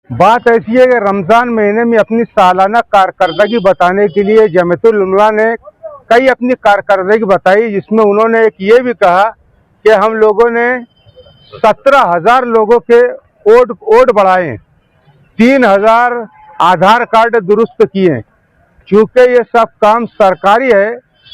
बात ऐसी है कि रमज़ान महीने में अपनी सालाना कारकर्दगी बताने के लिए जमीयतुल उलमा ने कई अपनी कारकर्दगी बताई, जिसमें उन्होंने एक ये भी कहा कि हम लोगों ने 17,000 लोगों के वोट बढ़ाए, 3,000 आधार कार्ड दुरुस्त किए। चूँकि ये सब काम सरकारी है,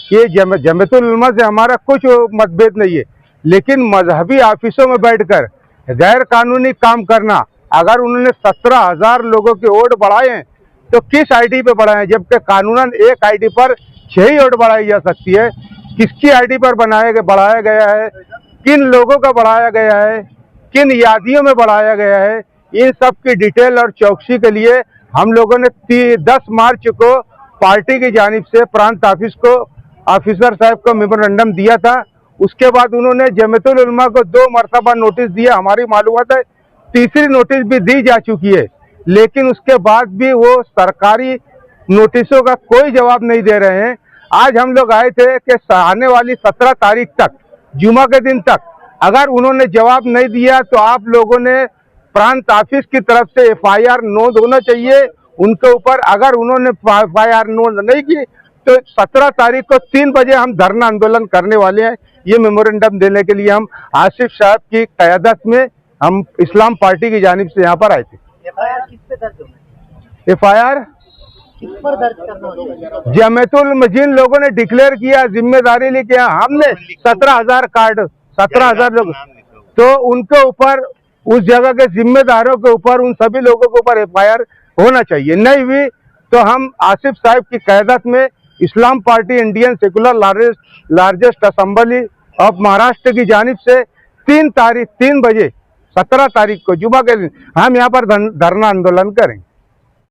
ये जमीयतुल उलमा से हमारा कुछ मतभेद नहीं है, लेकिन मजहबी ऑफिसों में बैठकर गैर कानूनी काम करना, अगर उन्होंने 17,000 लोगों के वोट बढ़ाए हैं तो किस आईडी पे बढ़ाए, जबकि कानूनन एक आईडी पर 6 ही वोट बढ़ाई जा सकती है। किसकी आईडी पर बढ़ाया गया है, किन लोगों का बढ़ाया गया है, किन यादियों में बढ़ाया गया है, इन सब की डिटेल और चौकसी के लिए हम लोगों ने 10 मार्च को पार्टी की जानिब से प्रांत ऑफिस को ऑफिसर साहब को मेमोरेंडम दिया था। उसके बाद उन्होंने जमीयतुल उलमा को 2 मरतबा नोटिस दिया। हमारी मालूमात है तीसरी नोटिस भी दी जा चुकी है, लेकिन उसके बाद भी वो सरकारी नोटिसों का कोई जवाब नहीं दे रहे हैं। आज हम लोग आए थे कि आने वाली 17 तारीख तक, जुमा के दिन तक, अगर उन्होंने जवाब नहीं दिया तो आप लोगों ने प्रांत ऑफिस की तरफ से FIR नोंद होना चाहिए उनके ऊपर। अगर उन्होंने FIR नोंद नहीं की तो 17 तारीख को 3 बजे हम धरना आंदोलन करने वाले हैं। ये मेमोरेंडम देने के लिए हम आसिफ साहब की क़यादत में हम इस्लाम पार्टी की जानिब से यहाँ पर आए थे। FIR किस पे दर्ज होना है? FIR किस पर दर्ज करना होगा? जमीयतुल जिन लोगों ने डिक्लेयर किया, जिम्मेदारी ली किया, हमने 17,000 कार्ड 17,000 लोग, तो उनके ऊपर, उस जगह के जिम्मेदारों के ऊपर, उन सभी लोगों के ऊपर FIR होना चाहिए। नहीं हुई तो हम आसिफ साहब की क़यादत में Islam party Indian secular largest assembly of Maharashtra की जानिब से 3 बजे 17 तारीख को जुमा के दिन हम यहाँ पर धरना आंदोलन करेंगे।